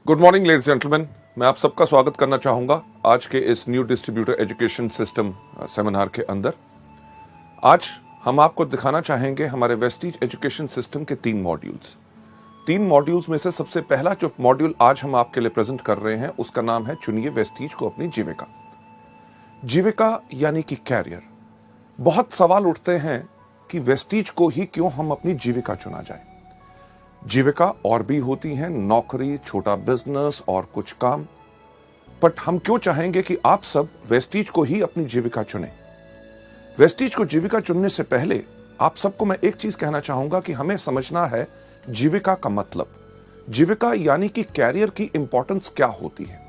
Good morning ladies gentleman, मैं आप सबका स्वागत करना चाहूंगा आज के इस new distributor education system seminar के अंदर। आज हम आपको दिखाना चाहेंगे हमारे वेस्टीज एजुकेशन सिस्टम के तीन मॉड्यूल्स में से सबसे पहला जो मॉड्यूल आज हम आपके लिए प्रेजेंट कर रहे हैं उसका नाम है चुनिए वेस्टीज को अपनी जीविका। जीविका यानी कि कैरियर। बहुत सवाल उठते हैं कि वेस्टीज को ही क्यों हम अपनी जीविका चुना जाए। जीविका और भी होती हैं, नौकरी, छोटा बिजनेस और कुछ काम, बट हम क्यों चाहेंगे कि आप सब वेस्टीज को ही अपनी जीविका चुनें। वेस्टीज को जीविका चुनने से पहले आप सबको मैं एक चीज कहना चाहूंगा कि हमें समझना है जीविका का मतलब। जीविका यानी कि कैरियर की इंपॉर्टेंस क्या होती है।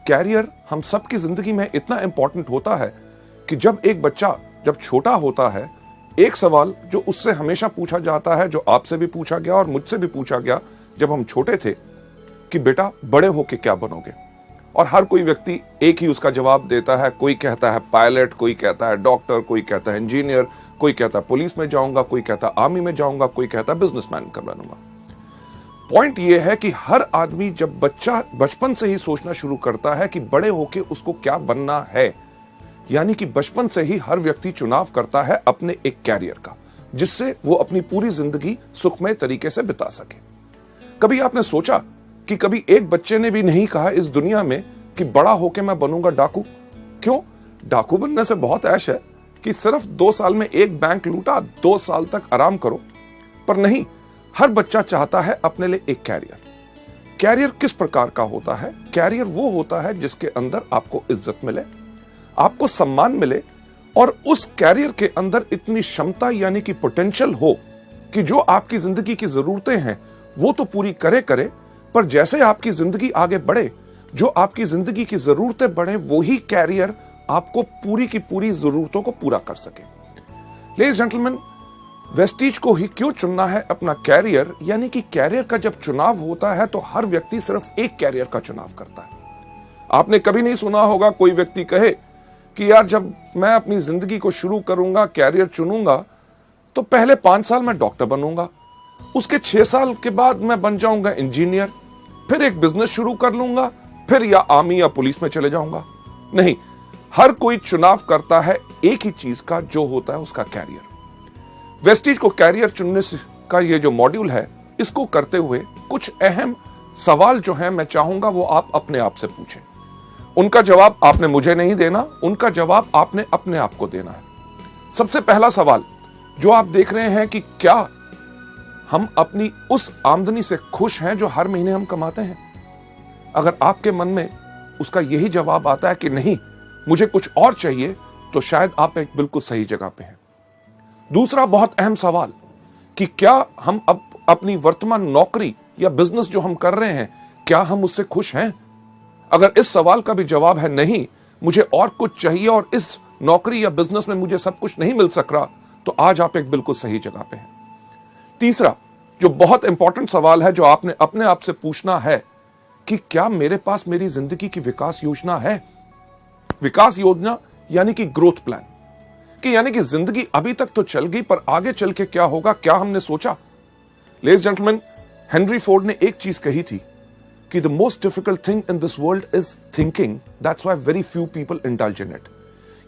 कैरियर हम सबकी जिंदगी में इतना इंपॉर्टेंट होता है कि जब एक बच्चा जब छोटा होता है, एक सवाल जो उससे हमेशा पूछा जाता है, जो आपसे भी पूछा गया और मुझसे भी पूछा गया जब हम छोटे थे, कि बेटा बड़े होके क्या बनोगे। और हर कोई व्यक्ति एक ही उसका जवाब देता है। कोई कहता है पायलट, कोई कहता है डॉक्टर, कोई कहता है इंजीनियर, कोई कहता है पुलिस में जाऊंगा, कोई कहता है आर्मी में जाऊंगा, कोई कहता है बिजनेसमैन का बनूंगा। पॉइंट यह है कि हर आदमी जब बच्चा बचपन से ही सोचना शुरू करता है कि बड़े होके उसको क्या बनना है, यानी कि बचपन से ही हर व्यक्ति चुनाव करता है अपने एक कैरियर का, जिससे वो अपनी पूरी जिंदगी सुखमय तरीके से बिता सके। कभी आपने सोचा कि कभी एक बच्चे ने भी नहीं कहा इस दुनिया में कि बड़ा होके मैं बनूंगा डाकू। क्यों? डाकू बनने से बहुत ऐश है कि सिर्फ 2 साल में एक बैंक लूटा, 2 साल तक आराम करो। पर नहीं, हर बच्चा चाहता है अपने लिए एक कैरियर। कैरियर किस प्रकार का होता है? कैरियर वो होता है जिसके अंदर आपको इज्जत मिले, आपको सम्मान मिले, और उस कैरियर के अंदर इतनी क्षमता यानी कि पोटेंशियल हो कि जो आपकी जिंदगी की जरूरतें हैं वो तो पूरी करे, पर जैसे आपकी जिंदगी आगे बढ़े, जो आपकी जिंदगी की जरूरतें बढ़े, वही कैरियर आपको पूरी की पूरी जरूरतों को पूरा कर सके। लेडीज जेंटलमैन, वेस्टीज को ही क्यों चुनना है अपना कैरियर, यानी कि कैरियर का जब चुनाव होता है तो हर व्यक्ति सिर्फ एक कैरियर का चुनाव करता है। आपने कभी नहीं सुना होगा कोई व्यक्ति कहे कि यार जब मैं अपनी जिंदगी को शुरू करूंगा, कैरियर चुनूंगा, तो पहले 5 साल मैं डॉक्टर बनूंगा, उसके 6 साल के बाद मैं बन जाऊंगा इंजीनियर, फिर एक बिजनेस शुरू कर लूंगा, फिर या आर्मी या पुलिस में चले जाऊंगा। नहीं, हर कोई चुनाव करता है एक ही चीज का, जो होता है उसका कैरियर। वेस्टीज को कैरियर चुनने का ये जो मॉड्यूल है, इसको करते हुए कुछ अहम सवाल जो है मैं चाहूंगा वो आप अपने आप से पूछें। उनका जवाब आपने मुझे नहीं देना, उनका जवाब आपने अपने आप को देना है। सबसे पहला सवाल जो आप देख रहे हैं कि क्या हम अपनी उस आमदनी से खुश हैं जो हर महीने हम कमाते हैं? अगर आपके मन में उसका यही जवाब आता है कि नहीं, मुझे कुछ और चाहिए, तो शायद आप एक बिल्कुल सही जगह पे हैं। दूसरा बहुत अहम सवाल कि क्या हम अपनी वर्तमान नौकरी या बिजनेस जो हम कर रहे हैं, क्या हम उससे खुश हैं? अगर इस सवाल का भी जवाब है नहीं, मुझे और कुछ चाहिए और इस नौकरी या बिजनेस में मुझे सब कुछ नहीं मिल सक रहा, तो आज आप एक बिल्कुल सही जगह पे हैं। तीसरा जो बहुत इंपॉर्टेंट सवाल है जो आपने अपने आप से पूछना है कि क्या मेरे पास मेरी जिंदगी की विकास योजना है? विकास योजना यानी कि ग्रोथ प्लान, कि यानी कि जिंदगी अभी तक तो चल गई, पर आगे चल के क्या होगा, क्या हमने सोचा? लेडीज जेंटलमैन, हेनरी फोर्ड ने एक चीज कही थी कि the most difficult thing in this world is thinking, that's why very few people indulge in it।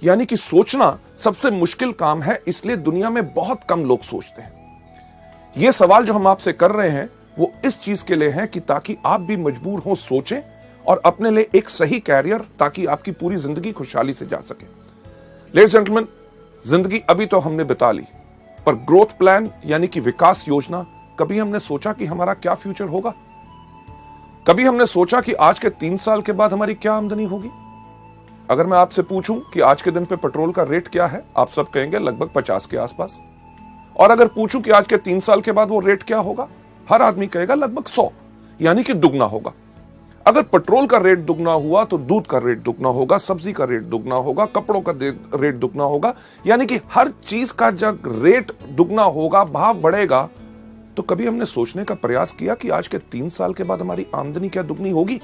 यानी कि सोचना सबसे मुश्किल काम है, इसलिए दुनिया में बहुत कम लोग सोचते हैं। यह सवाल जो हम आपसे कर रहे हैं वो इस चीज के लिए है कि ताकि आप भी मजबूर हो सोचें और अपने लिए एक सही कैरियर, ताकि आपकी पूरी जिंदगी खुशहाली से जा सके। लेडीज जेंटलमैन, जिंदगी अभी तो हमने बिता ली, पर ग्रोथ प्लान यानी कि विकास योजना, कभी हमने सोचा कि हमारा क्या फ्यूचर होगा? कभी हमने सोचा कि आज के 3 साल के बाद हमारी क्या आमदनी होगी? अगर मैं आपसे पूछूं कि आज के दिन पे पेट्रोल का रेट क्या है, आप सब कहेंगे लगभग 50 के आसपास। और अगर पूछूं कि आज के 3 साल के बाद वो रेट क्या होगा, हर आदमी कहेगा लगभग 100, यानी कि दुगना होगा। अगर पेट्रोल का रेट दुगना हुआ तो दूध का रेट दुगना होगा, सब्जी का रेट दुगना होगा, कपड़ों का रेट दुगना होगा, यानी कि हर चीज का जब रेट दुगना होगा, भाव बढ़ेगा, तो कभी हमने सोचने का प्रयास किया कि आज के 3 साल के बाद हमारी आमदनी क्या दुगनी होगी?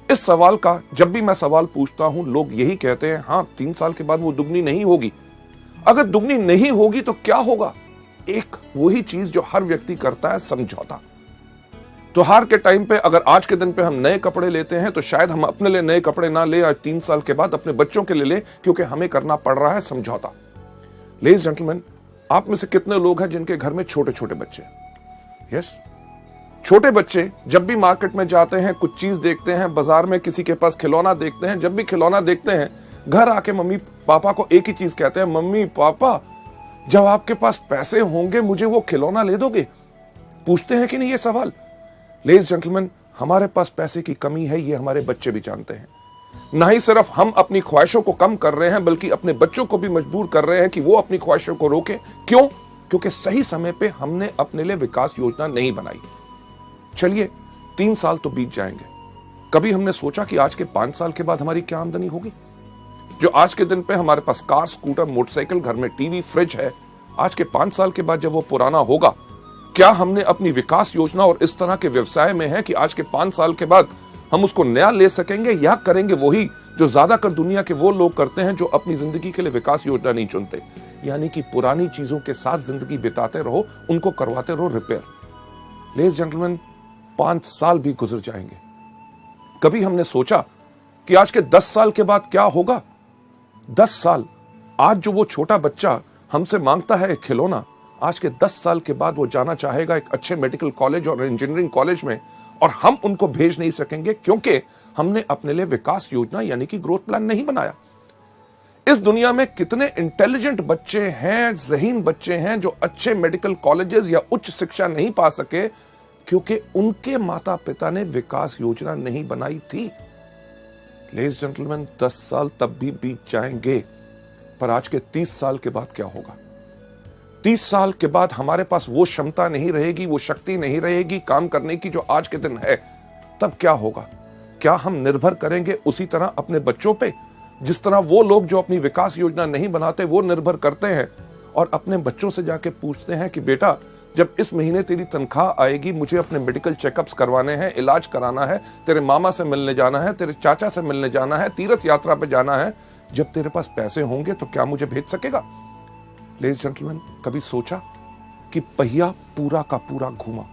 इस सवाल का जब भी मैं सवाल पूछता हूं, लोग यही कहते हैं, हां 3 साल के बाद वो दुगनी नहीं होगी। अगर दुगनी नहीं होगी तो क्या होगा? एक वही चीज जो हर व्यक्ति करता है, समझौता। त्योहार के टाइम पे अगर आज के दिन पे हम नए कपड़े लेते हैं तो शायद हम अपने लिए नए कपड़े ना ले, आज 3 साल के बाद अपने बच्चों के लिए ले, क्योंकि हमें करना पड़ रहा है समझौता। लेडीज जेंटलमैन, आप में से कितने लोग हैं जिनके घर में छोटे छोटे बच्चे? यस, छोटे बच्चे जब भी मार्केट में जाते हैं, कुछ चीज देखते हैं, बाजार में किसी के पास खिलौना देखते हैं, जब भी खिलौना देखते हैं घर आके मम्मी पापा को एक ही चीज कहते हैं, मम्मी पापा जब आपके पास पैसे होंगे मुझे वो खिलौना ले दोगे? पूछते हैं कि नहीं ये सवाल? लेडीज जेंटलमैन, हमारे पास पैसे की कमी है, ये हमारे बच्चे भी जानते हैं। ना ही सिर्फ हम अपनी ख्वाहिशों को कम कर रहे हैं, बल्कि अपने बच्चों को भी मजबूर कर रहे हैं कि वो अपनी ख्वाहिशों को रोके। क्यों? क्योंकि सही समय पे हमने अपने लिए विकास योजना नहीं बनाई। चलिए 3 साल तो बीत जाएंगे, कभी हमने सोचा कि आज के 5 साल के बाद हमारी क्या आमदनी होगी? जो आज के दिन पे हमारे पास कार, स्कूटर, मोटरसाइकिल, घर में टीवी, फ्रिज है, आज के 5 साल के बाद जब वो पुराना होगा, क्या हमने अपनी विकास योजना और इस तरह के व्यवसाय में है कि आज के 5 साल के बाद हम उसको नया ले सकेंगे, या करेंगे वही जो ज्यादातर दुनिया के वो लोग करते हैं जो अपनी जिंदगी के लिए विकास योजना नहीं चुनते, यानी कि पुरानी चीजों के साथ जिंदगी बिताते रहो, उनको करवाते रहो रिपेयर। लेडीज जेंटलमैन, 5 साल भी गुजर जाएंगे, कभी हमने सोचा कि आज के 10 साल के बाद क्या होगा? 10 साल, आज जो वो छोटा बच्चा हमसे मांगता है एक खिलौना, आज के 10 साल के बाद वो जाना चाहेगा एक अच्छे मेडिकल कॉलेज और इंजीनियरिंग कॉलेज में, और हम उनको भेज नहीं सकेंगे क्योंकि हमने अपने लिए विकास योजना यानी कि ग्रोथ प्लान नहीं बनाया। इस दुनिया में कितने इंटेलिजेंट बच्चे हैं, ज़हीन बच्चे हैं जो अच्छे मेडिकल कॉलेजेस या उच्च शिक्षा नहीं पा सके क्योंकि उनके माता पिता ने विकास योजना नहीं बनाई थी। लेडीज जेंटलमैन, 10 साल तब भी बीत जाएंगे, पर आज के 30 साल के बाद क्या होगा? 30 साल के बाद हमारे पास वो क्षमता नहीं रहेगी, वो शक्ति नहीं रहेगी काम करने की जो आज के दिन है। तब क्या होगा? क्या हम निर्भर करेंगे उसी तरह अपने बच्चों पे, जिस तरह वो लोग जो अपनी विकास योजना नहीं बनाते वो निर्भर करते हैं और अपने बच्चों से जाके पूछते हैं कि बेटा जब इस महीने तेरी तनख्वाह आएगी, मुझे अपने मेडिकल चेकअप्स करवाने हैं, इलाज कराना है, तेरे मामा से मिलने जाना है, तेरे चाचा से मिलने जाना है, तीर्थ यात्रा पे जाना है, जब तेरे पास पैसे होंगे तो क्या मुझे भेज सकेगा? लेडीज जेंटलमैन, कभी सोचा कि पहिया पूरा का पूरा घूमा?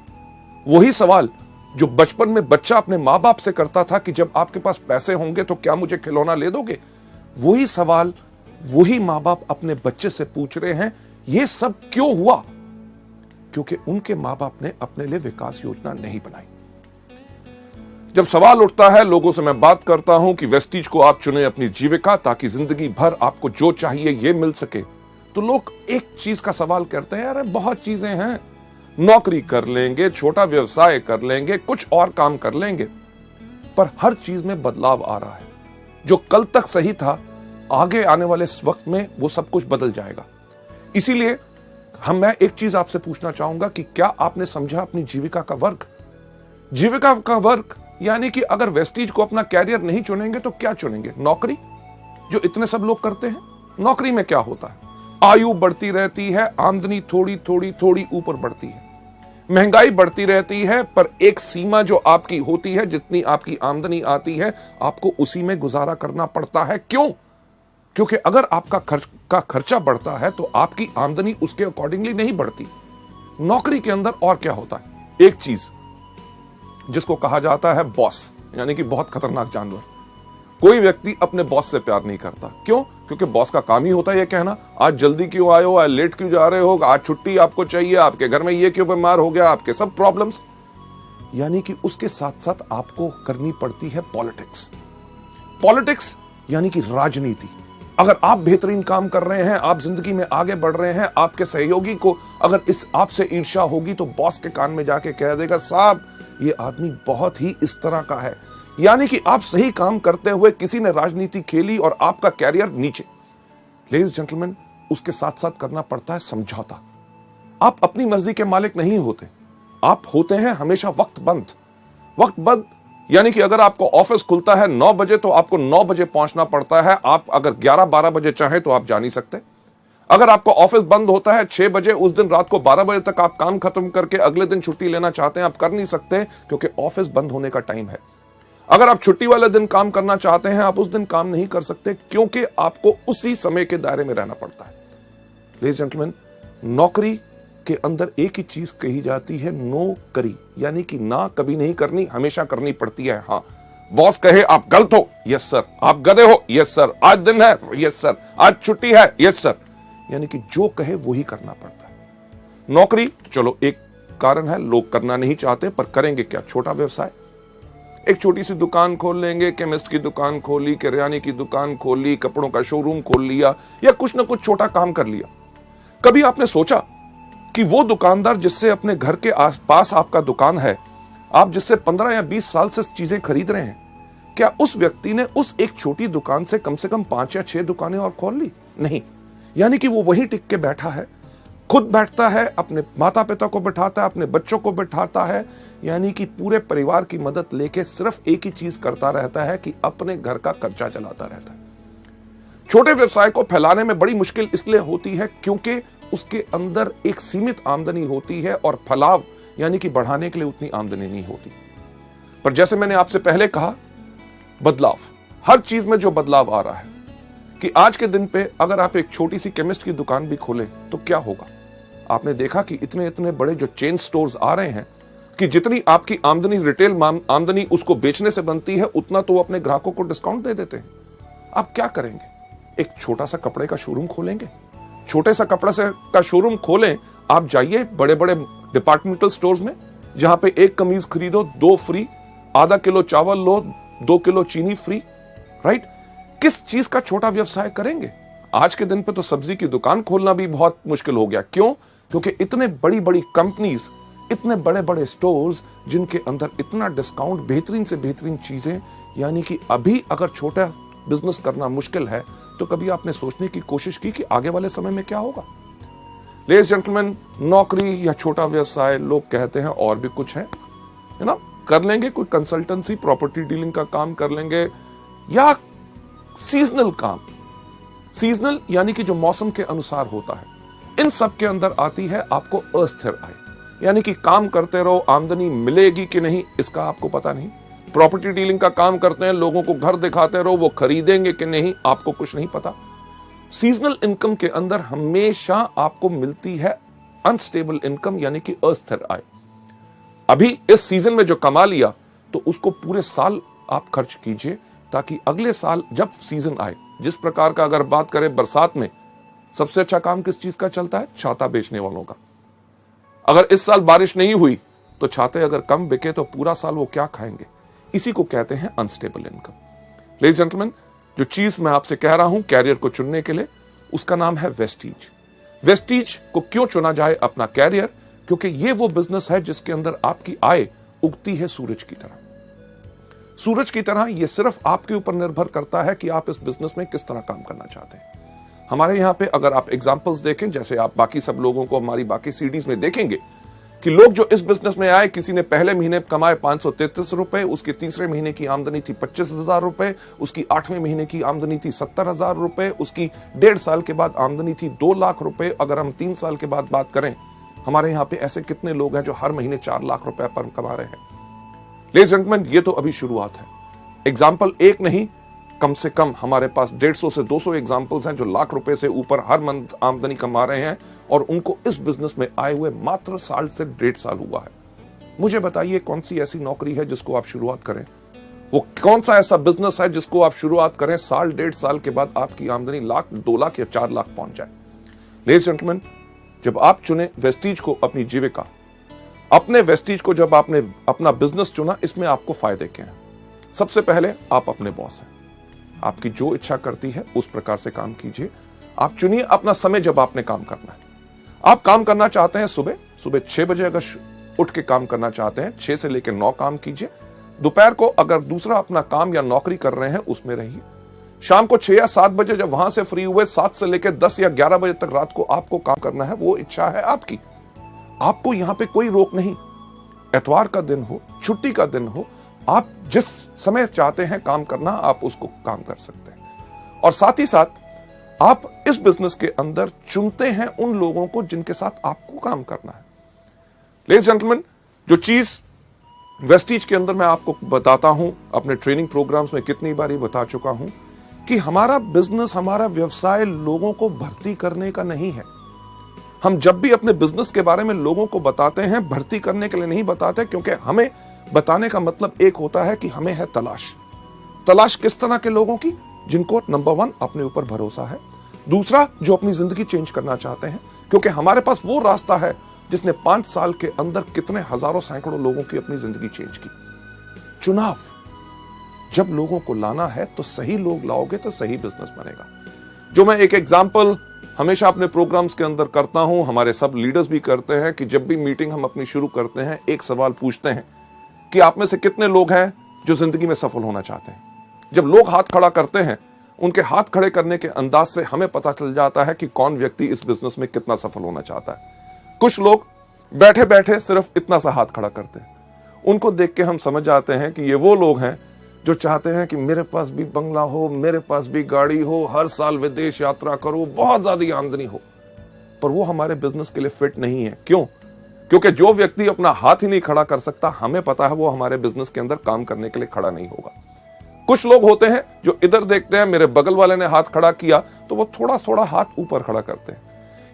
वही सवाल जो बचपन में बच्चा अपने माँ बाप से करता था कि जब आपके पास पैसे होंगे तो क्या मुझे खिलौना ले दोगे, वही सवाल वही माँ बाप अपने बच्चे से पूछ रहे हैं। ये सब क्यों हुआ? क्योंकि उनके माँ बाप ने अपने लिए विकास योजना नहीं बनाई। जब सवाल उठता है, लोगों से मैं बात करता हूं कि वेस्टीज को आप चुने अपनी जीविका ताकि जिंदगी भर आपको जो चाहिए ये मिल सके, तो लोग एक चीज का सवाल करते हैं, अरे बहुत चीजें हैं, नौकरी कर लेंगे, छोटा व्यवसाय कर लेंगे, कुछ और काम कर लेंगे, पर हर चीज में बदलाव आ रहा है। जो कल तक सही था, आगे आने वाले इस वक्त में वो सब कुछ बदल जाएगा। इसीलिए मैं एक चीज आपसे पूछना चाहूंगा कि क्या आपने समझा अपनी जीविका का वर्ग? जीविका का वर्ग यानी कि अगर वेस्टीज को अपना कैरियर नहीं चुनेंगे तो क्या चुनेंगे? नौकरी, जो इतने सब लोग करते हैं। नौकरी में क्या होता है? आयु बढ़ती रहती है, आमदनी थोड़ी थोड़ी थोड़ी ऊपर बढ़ती है, महंगाई बढ़ती रहती है, पर एक सीमा जो आपकी होती है, जितनी आपकी आमदनी आती है आपको उसी में गुजारा करना पड़ता है। क्यों? क्योंकि अगर आपका खर्चा बढ़ता है तो आपकी आमदनी उसके अकॉर्डिंगली नहीं बढ़ती। नौकरी के अंदर और क्या होता है? एक चीज जिसको कहा जाता है बॉस, यानी कि बहुत खतरनाक जानवर। कोई व्यक्ति अपने बॉस से प्यार नहीं करता। क्यों? क्योंकि बॉस का काम ही होता है ये कहना, आज जल्दी क्यों आए हो, आज लेट क्यों जा रहे हो, आज छुट्टी आपको चाहिए, आपके घर में ये क्यों बीमार हो गया, आपके सब प्रॉब्लम्स। यानी कि उसके साथ साथ आपको करनी पड़ती है पॉलिटिक्स। पॉलिटिक्स यानी कि राजनीति। अगर आप बेहतरीन काम कर रहे हैं, आप जिंदगी में आगे बढ़ रहे हैं, आपके सहयोगी को अगर इस आपसे ईर्ष्या होगी तो बॉस के कान में जाके कह देगा, साहब ये आदमी बहुत ही इस तरह का है। यानी कि आप सही काम करते हुए किसी ने राजनीति खेली और आपका कैरियर नीचे। लेडीज जेंटलमैन, उसके साथ साथ करना पड़ता है समझौता। आप अपनी मर्जी के मालिक नहीं होते, आप होते हैं हमेशा वक्तबंद। वक्तबंद यानी कि अगर आपको ऑफिस खुलता है 9 बजे तो आपको 9 बजे पहुंचना पड़ता है। आप अगर 11-12 बजे चाहें तो आप जा नहीं सकते। अगर आपको ऑफिस बंद होता है 6 बजे, उस दिन रात को 12 बजे तक आप काम खत्म करके अगले दिन छुट्टी लेना चाहते हैं, आप कर नहीं सकते क्योंकि ऑफिस बंद होने का टाइम है। अगर आप छुट्टी वाले दिन काम करना चाहते हैं, आप उस दिन काम नहीं कर सकते क्योंकि आपको उसी समय के दायरे में रहना पड़ता है। लेडीज जेंटलमैन, नौकरी के अंदर एक ही चीज कही जाती है, नो करी, यानी कि ना कभी नहीं करनी, हमेशा करनी पड़ती है। हाँ, बॉस कहे आप गलत हो, यस सर। आप गधे हो, यस सर। आज दिन है, यस सर। आज छुट्टी है, यस सर। यानी कि जो कहे वो ही करना पड़ता है। नौकरी चलो एक कारण है, लोग करना नहीं चाहते, पर करेंगे क्या? छोटा व्यवसाय, एक छोटी सी दुकान खोल लेंगे, केमिस्ट की दुकान खोली, किराने की दुकान खोली, कपड़ों का शोरूम खोल लिया, या कुछ ना कुछ छोटा काम कर लिया। कभी आपने सोचा कि वो दुकानदार जिससे अपने घर के आसपास आपका दुकान है, आप जिससे 15 या 20 साल से चीजें खरीद रहे हैं, क्या उस व्यक्ति ने उस एक छोटी दुकान से कम 5 या 6 दुकानें और खोल ली? नहीं। यानी कि वो वहीं टिक के बैठा है, खुद बैठता है, अपने माता पिता को बैठाता है, अपने बच्चों को बैठाता है, यानी कि पूरे परिवार की मदद लेके सिर्फ एक ही चीज करता रहता है कि अपने घर का खर्चा चलाता रहता है। छोटे व्यवसाय को फैलाने में बड़ी मुश्किल इसलिए होती है क्योंकि उसके अंदर एक सीमित आमदनी होती है और फलाव यानी कि बढ़ाने के लिए उतनी आमदनी नहीं होती। पर जैसे मैंने आपसे पहले कहा, बदलाव, हर चीज में जो बदलाव आ रहा है कि आज के दिन पे अगर आप एक छोटी सी केमिस्ट की दुकान भी खोलें तो क्या होगा? आपने देखा कि इतने इतने बड़े जो चेन स्टोर्स आ रहे हैं कि जितनी आपकी आमदनी, रिटेल आमदनी उसको बेचने से बनती है, उतना तो अपने ग्राहकों को डिस्काउंट दे देते हैं। आप क्या करेंगे? एक छोटा सा कपड़े का शोरूम खोलेंगे? छोटे सा कपड़े का शोरूम खोलें, आप जाइए बड़े बड़े डिपार्टमेंटल स्टोर्स में, जहां पे एक कमीज खरीदो 2 फ्री, आधा किलो चावल लो 2 किलो चीनी फ्री, राइट? किस चीज का छोटा व्यवसाय करेंगे? आज के दिन पे तो सब्जी की दुकान खोलना भी बहुत मुश्किल हो गया। क्यों? क्योंकि इतने बड़ी बड़ी कंपनीज, इतने बड़े बड़े स्टोर्स जिनके अंदर इतना डिस्काउंट, बेहतरीन से बेहतरीन चीजें, यानी कि अभी अगर छोटा बिजनेस करना मुश्किल है तो कभी आपने सोचने की कोशिश की कि आगे वाले समय में क्या होगा? लेडीज जेंटलमैन, नौकरी या छोटा व्यवसाय लोग कहते हैं और भी कुछ है ना, कर लेंगे, कोई कंसल्टेंसी, प्रॉपर्टी डीलिंग का काम कर लेंगे, या सीजनल काम। सीजनल यानी कि जो मौसम के अनुसार होता है। इन सब के अंदर आती है आपको अस्थिर आय, यानी कि काम करते रहो, आमदनी मिलेगी कि नहीं इसका आपको पता नहीं। प्रॉपर्टी डीलिंग का काम करते हैं, लोगों को घर दिखाते रहो, वो खरीदेंगे कि नहीं आपको कुछ नहीं पता। सीजनल इनकम के अंदर हमेशा आपको मिलती है अनस्टेबल इनकम, यानी कि अस्थिर आय। अभी इस सीजन में जो कमा लिया तो उसको पूरे साल आप खर्च कीजिए, ताकि अगले साल जब सीजन आए, जिस प्रकार का अगर बात करें बरसात में, सबसे अच्छा काम किस चीज का चलता है? छाता बेचने वालों का। अगर इस साल बारिश नहीं हुई तो छाते अगर कम बिके तो पूरा साल वो क्या खाएंगे? इसी को कहते हैं अनस्टेबल इनकम। लेडीज जेंटलमैन, जो चीज मैं आपसे कह रहा हूं कैरियर को चुनने के लिए, उसका नाम है वेस्टीज। वेस्टीज को क्यों चुना जाए अपना कैरियर? क्योंकि ये वो बिजनेस है जिसके अंदर आपकी आय उगती है सूरज की तरह। सूरज की तरह ये सिर्फ आपके ऊपर निर्भर करता है कि आप इस बिजनेस में किस तरह काम करना चाहते हैं। हमारे यहां पे अगर आप एग्जांपल्स देखें, जैसे आप बाकी सब लोगों को हमारी बाकी सीडीज में देखेंगे कि लोग जो इस बिजनेस में आए, किसी ने पहले महीने कमाए 533 रुपए, उसके तीसरे महीने की आमदनी थी 25,000 रुपए, उसकी 8वें महीने की आमदनी थी 70,000 रुपए, उसकी 1.5 साल के बाद आमदनी थी 2 लाख रुपए। अगर हम 3 साल के बाद बात करें, हमारे यहाँ पे ऐसे कितने लोग हैं जो हर महीने 4 लाख रुपए पर कमा रहे हैं। लेडीज एंड जेंटलमैन, ये तो अभी शुरुआत है। एग्जाम्पल एक नहीं, कम से कम हमारे पास 150 से 200 एग्जाम्पल्स हैं जो लाख रुपए से ऊपर हर मंथ आमदनी कमा रहे हैं, और उनको इस बिजनेस में आए हुए मात्र साल से 1.5 साल हुआ है। मुझे बताइए कौन सी ऐसी नौकरी है जिसको आप शुरुआत करें, वो कौन सा ऐसा बिजनेस है जिसको आप शुरुआत करें, साल 1.5 साल के बाद आपकी आमदनी लाख, 2 लाख या 4 लाख पहुंच जाए। लेडीज एंड जेंटलमैन, जब आप चुने वेस्टीज को अपनी जीविका, अपने वेस्टीज को जब आपने अपना बिजनेस चुना, इसमें आपको फायदे क्या हैं? सबसे पहले आप अपने बॉस हैं। आपकी जो इच्छा करती है उस प्रकार से काम कीजिए। आप चुनिए अपना समय जब आपने काम करना है। आप काम करना चाहते हैं सुबह 6 बजे, अगर उठ के काम करना चाहते हैं 6 से लेकर 9 काम कीजिए। दोपहर को अगर दूसरा अपना काम या नौकरी कर रहे हैं उसमें रहिए। शाम को 6 या 7 बजे जब वहां से फ्री हुए, 7 से लेकर 10 या 11 बजे तक रात को आपको काम करना है, वो इच्छा है आपकी। आपको यहां पे कोई रोक नहीं। एतवार का दिन हो, छुट्टी का दिन हो, आप जिस समय चाहते हैं काम करना, आप उसको काम कर सकते हैं। और साथ ही साथ आप इस बिजनेस के अंदर चुनते हैं उन लोगों को जिनके साथ आपको काम करना है। लेडीज जेंटलमैन, जो चीज वेस्टीज के अंदर मैं आपको बताता हूं, अपने ट्रेनिंग प्रोग्राम्स में कितनी बारी बता चुका हूं कि हमारा बिजनेस, हमारा व्यवसाय लोगों को भर्ती करने का नहीं है। हम जब भी अपने बिजनेस के बारे में लोगों को बताते हैं, भर्ती करने के लिए नहीं बताते, क्योंकि हमें बताने का मतलब एक होता है कि हमें है तलाश किस तरह के लोगों की, जिनको नंबर 1 अपने ऊपर भरोसा है, दूसरा जो अपनी जिंदगी चेंज करना चाहते हैं, क्योंकि हमारे पास वो रास्ता है जिसने 5 साल के अंदर कितने हजारों सैकड़ों लोगों की अपनी जिंदगी चेंज की। चुनाव, जब लोगों को लाना है तो सही लोग लाओगे तो सही बिजनेस बनेगा। जो मैं एक एग्जांपल हमेशा अपने प्रोग्राम्स के अंदर करता हूं, हमारे सब लीडर्स भी करते हैं, कि जब भी मीटिंग हम अपनी शुरू करते हैं एक सवाल पूछते हैं कि आप में से कितने लोग हैं जो जिंदगी में सफल होना चाहते हैं। जब लोग हाथ खड़ा करते हैं, उनके हाथ खड़े करने के अंदाज से हमें पता चल जाता है कि कौन व्यक्ति इस बिजनेस में कितना सफल होना चाहता है। कुछ लोग बैठे बैठे सिर्फ इतना सा हाथ खड़ा करते हैं, उनको देख के हम समझ जाते हैं कि ये वो लोग हैं जो चाहते हैं कि मेरे पास भी बंगला हो, मेरे पास भी गाड़ी हो, हर साल विदेश यात्रा करो, बहुत ज्यादा आमदनी हो। पर वो हमारे बिजनेस के लिए फिट नहीं है। क्यों? क्योंकि जो व्यक्ति अपना हाथ ही नहीं खड़ा कर सकता, हमें पता है वो हमारे बिजनेस के अंदर काम करने के लिए खड़ा नहीं होगा। कुछ लोग होते हैं जो इधर देखते हैं, मेरे बगल वाले ने हाथ खड़ा किया तो वो थोड़ा थोड़ा हाथ ऊपर खड़ा करते हैं।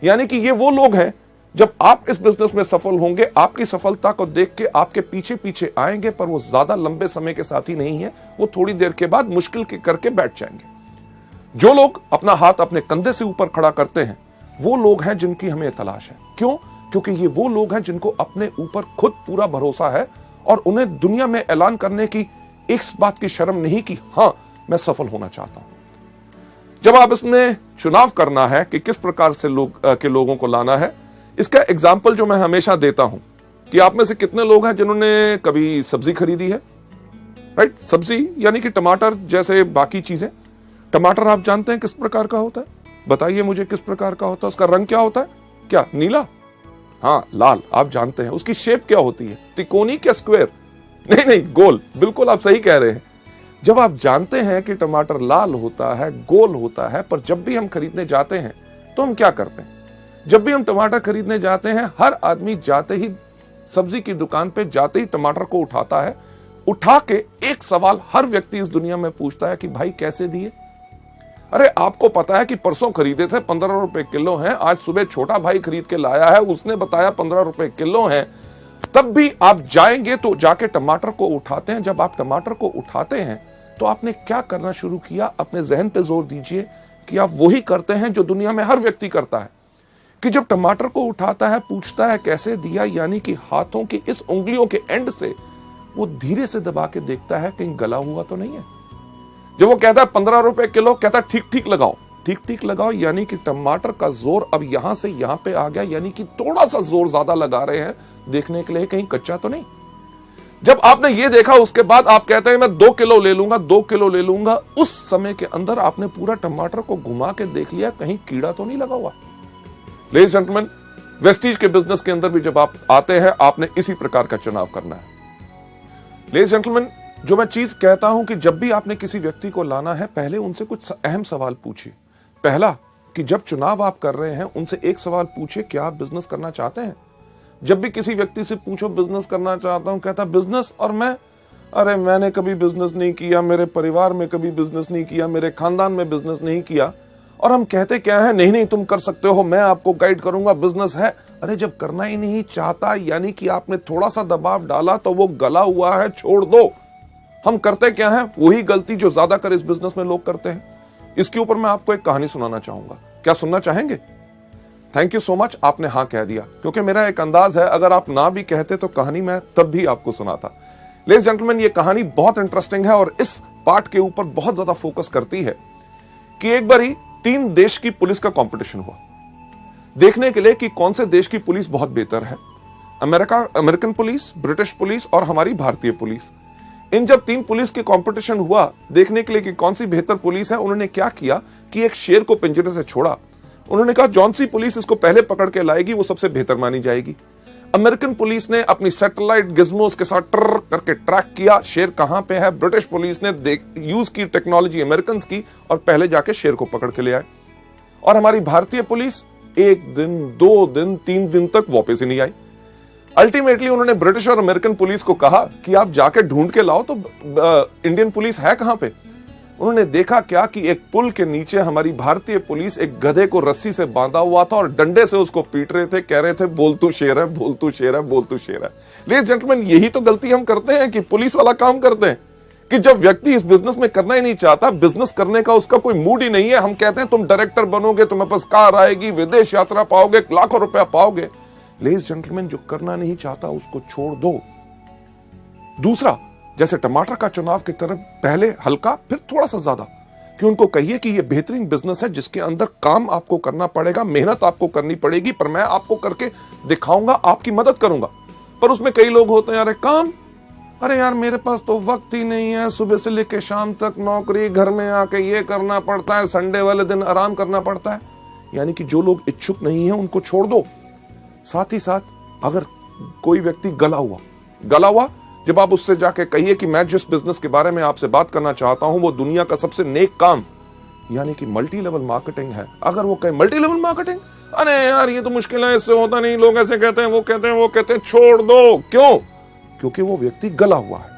यानी कि ये वो लोग हैं, जब आप इस बिजनेस में सफल होंगे, आपकी सफलता को देख के आपके पीछे पीछे आएंगे, पर वो ज्यादा लंबे समय के साथी नहीं है, वो थोड़ी देर के बाद मुश्किल के करके बैठ जाएंगे। जो लोग अपना हाथ अपने कंधे से ऊपर खड़ा करते हैं, वो लोग हैं जिनकी हमें तलाश है। क्यों? क्योंकि ये वो लोग हैं जिनको अपने ऊपर खुद पूरा भरोसा है और उन्हें दुनिया में ऐलान करने की इस बात की शर्म नहीं कि हां, मैं सफल होना चाहता हूं। जब आप इसमें चुनाव करना है कि किस प्रकार से लोगों को लाना है, इसका एग्जाम्पल जो मैं हमेशा देता हूं कि आप में से कितने लोग हैं जिन्होंने कभी सब्जी खरीदी है, राइट? सब्जी यानी कि टमाटर जैसे बाकी चीजें। टमाटर आप जानते हैं किस प्रकार का होता है? बताइए मुझे किस प्रकार का होता है? उसका रंग क्या होता है? क्या नीला? हाँ, लाल। आप जानते हैं। उसकी शेप क्या होती है? तिकोनी क्या स्क्वायर? नहीं, गोल। बिल्कुल आप सही कह रहे हैं। जब आप जानते हैं कि टमाटर लाल होता है, गोल होता है, पर जब भी हम खरीदने जाते हैं तो हम क्या करते हैं? जब भी हम टमाटर खरीदने जाते हैं, हर आदमी जाते ही सब्जी की दुकान पे जाते ही टमाटर को उठाता है। उठा के एक सवाल हर व्यक्ति इस दुनिया में पूछता है कि भाई कैसे दिए? अरे आपको पता है कि परसों खरीदे थे 15 रुपए किलो हैं, आज सुबह छोटा भाई खरीद के लाया है, उसने बताया 15 रुपए किलो हैं। तब भी आप जाएंगे तो जाके टमाटर को उठाते हैं। जब आप टमाटर को उठाते हैं तो आपने क्या करना शुरू किया? अपने जहन पे जोर दीजिए कि आप वही करते हैं जो दुनिया में हर व्यक्ति करता है, कि जब टमाटर को उठाता है पूछता है कैसे दिया, यानी कि हाथों की इस उंगलियों के एंड से वो धीरे से दबा के देखता है कहीं गला हुआ तो नहीं है। जब वो कहता है 15 रुपए किलो, कहता है ठीक ठीक लगाओ, ठीक ठीक लगाओ, यानी कि टमाटर का जोर अब यहां से यहां पे आ गया, यानी कि थोड़ा सा जोर ज्यादा लगा रहे हैं देखने के लिए कहीं कच्चा तो नहीं। जब आपने ये देखा उसके बाद आप कहते हैं मैं 2 किलो ले लूंगा, 2 किलो ले लूंगा। उस समय के अंदर आपने पूरा टमाटर को घुमा के देख लिया कहीं कीड़ा तो नहीं लगा हुआ। लेडीज जेंटलमैन, वेस्टीज के बिजनेस के अंदर भी जब आप आते हैं, आपने इसी प्रकार का चुनाव करना है। लेडीज जेंटलमैन, जो मैं चीज कहता हूं कि जब भी आपने किसी व्यक्ति को लाना है, पहले उनसे कुछ अहम सवाल पूछिए। पहला, कि जब चुनाव आप कर रहे हैं उनसे एक सवाल पूछिए, क्या आप बिजनेस करना चाहते हैं? जब भी किसी व्यक्ति से पूछो बिजनेस करना चाहता हूं, कहता बिजनेस और मैं, अरे मैंने कभी बिजनेस नहीं किया, मेरे परिवार में कभी बिजनेस नहीं किया, मेरे खानदान में बिजनेस नहीं किया। और हम कहते क्या है? नहीं तुम कर सकते हो, मैं आपको गाइड करूंगा, बिजनेस है। अरे जब करना ही नहीं चाहता, यानी कि आपने थोड़ा सा दबाव डाला तो वो गला हुआ है, छोड़ दो। हम करते क्या है? वही गलती जो ज्यादातर इस बिजनेस में लोग करते हैं। इसके ऊपर मैं आपको एक कहानी सुनाना चाहूंगा। क्या सुनना चाहेंगे? थैंक यू सो मच, आपने हाँ कह दिया, क्योंकि मेरा एक अंदाज है अगर आप ना भी कहते तो कहानी मैं तब भी आपको सुनाता। लेडीज जेंटलमैन, ये कहानी बहुत इंटरेस्टिंग है और इस पार्ट के ऊपर बहुत ज्यादा फोकस करती है कि एक बार ही 3 देश की पुलिस का कंपटीशन हुआ, देखने के लिए कि कौन से देश की पुलिस बहुत बेहतर है। अमेरिकन पुलिस, ब्रिटिश पुलिस और हमारी भारतीय पुलिस। इन जब 3 पुलिस के कंपटीशन हुआ देखने के लिए कि कौन सी बेहतर पुलिस है, उन्होंने क्या किया कि एक शेर को पिंजरे से छोड़ा। उन्होंने कहा जौन सी पुलिस इसको पहले पकड़ के लाएगी वो सबसे बेहतर मानी जाएगी। अमेरिकन पुलिस ने अपनी सैटेलाइट गिज्मोस के साथ ट्र करके ट्रैक किया शेर कहां पे है। ब्रिटिश पुलिस ने यूज की टेक्नोलॉजी अमेरिकन की और पहले जाके शेर को पकड़ के ले आए। और हमारी भारतीय पुलिस 1 दिन, 2 दिन, 3 दिन तक वापस ही नहीं आई। अल्टीमेटली उन्होंने ब्रिटिश और अमेरिकन पुलिस को कहा कि आप जाके ढूंढ के लाओ तो इंडियन पुलिस है कहां पे। उन्होंने देखा क्या कि एक पुल के नीचे हमारी भारतीय पुलिस एक गधे को रस्सी से बांधा हुआ था और डंडे से उसको पीट रहे थे, कह रहे थे बोल तू शेर है, बोल तू शेर है, बोल तू शेर है। लेडीज जेंटलमैन, यही तो गलती हम करते हैं कि पुलिस वाला काम करते हैं कि जब व्यक्ति इस बिजनेस में करना ही नहीं चाहता, बिजनेस करने का उसका कोई मूड ही नहीं है, हम कहते हैं तुम डायरेक्टर बनोगे, तुम्हारे पास कार आएगी, विदेश यात्रा पाओगे, लाखों रुपया पाओगे। लेडीज जेंटलमैन, जो करना नहीं चाहता उसको छोड़ दो। दूसरा, जैसे टमाटर का चुनाव की तरफ, पहले हल्का फिर थोड़ा सा ज्यादा, कि उनको कहिए कि यह बेहतरीन बिजनेस है जिसके अंदर काम आपको करना पड़ेगा, मेहनत आपको करनी पड़ेगी, पर मैं आपको करके दिखाऊंगा, आपकी मदद करूंगा। पर उसमें कई लोग होते हैं, अरे काम, अरे यार मेरे पास तो वक्त ही नहीं है, सुबह से लेकर शाम तक नौकरी, घर में आके ये करना पड़ता है, संडे वाले दिन आराम करना पड़ता है। यानी कि जो लोग इच्छुक नहीं है उनको छोड़ दो। साथ ही साथ अगर कोई व्यक्ति गला हुआ, जब आप उससे जाके कहिए कि मैं जिस बिजनेस के बारे में आपसे बात करना चाहता हूं वो दुनिया का सबसे नेक काम यानी कि मल्टी लेवल मार्केटिंग है, अगर वो कहे मल्टी लेवल मार्केटिंग, अरे यार ये तो मुश्किल है, इससे होता नहीं, लोग ऐसे कहते हैं, वो कहते हैं, छोड़ दो। क्यों? क्योंकि वो व्यक्ति गला हुआ है।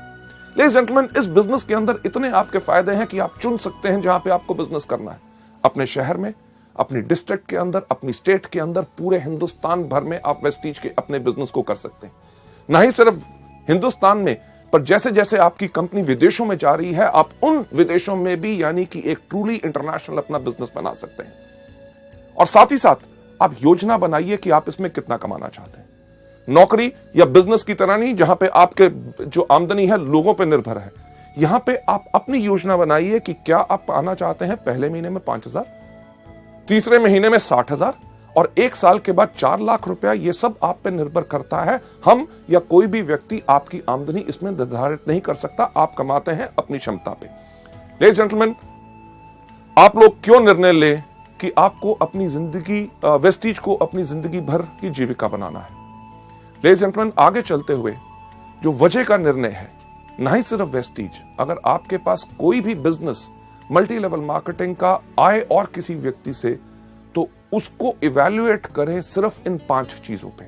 लेडीज जेंटलमैन, इस बिजनेस के अंदर इतने आपके फायदे हैं कि आप चुन सकते हैं जहां पे आपको बिजनेस करना है। अपने शहर में, अपनी डिस्ट्रिक्ट के अंदर, अपनी स्टेट के अंदर, पूरे हिंदुस्तान भर में आप वेस्टीज के अपने बिजनेस को कर सकते हैं। ना ही सिर्फ हिंदुस्तान में, पर जैसे जैसे आपकी कंपनी विदेशों में जा रही है, आप उन विदेशों में भी यानी कि एक ट्रूली इंटरनेशनल अपना बिजनेस बना सकते हैं। और साथ ही साथ आप योजना बनाइए कि आप इसमें कितना कमाना चाहते हैं। नौकरी या बिजनेस की तरह नहीं जहां पे आपके जो आमदनी है लोगों पे निर्भर है। यहां पे आप अपनी योजना बनाइए कि क्या आप पाना चाहते हैं पहले महीने में 5,000, तीसरे महीने में 60,000 और 1 साल के बाद 4 लाख रुपया। ये सब आप पे निर्भर करता है। हम या कोई भी व्यक्ति आपकी आमदनी इसमें निर्धारित नहीं कर सकता। आप कमाते हैं अपनी क्षमता पे। लेडीज जेंटलमैन, आप लोग क्यों निर्णय ले कि आपको अपनी जिंदगी, वेस्टीज को अपनी जिंदगी भर की जीविका बनाना है। लेडीज जेंटलमैन, आगे चलते हुए जो वजह का निर्णय है, ना ही सिर्फ वेस्टीज, अगर आपके पास कोई भी बिजनेस मल्टी लेवल मार्केटिंग का आए और किसी व्यक्ति से, तो उसको इवैल्यूएट करें सिर्फ इन 5 चीजों पे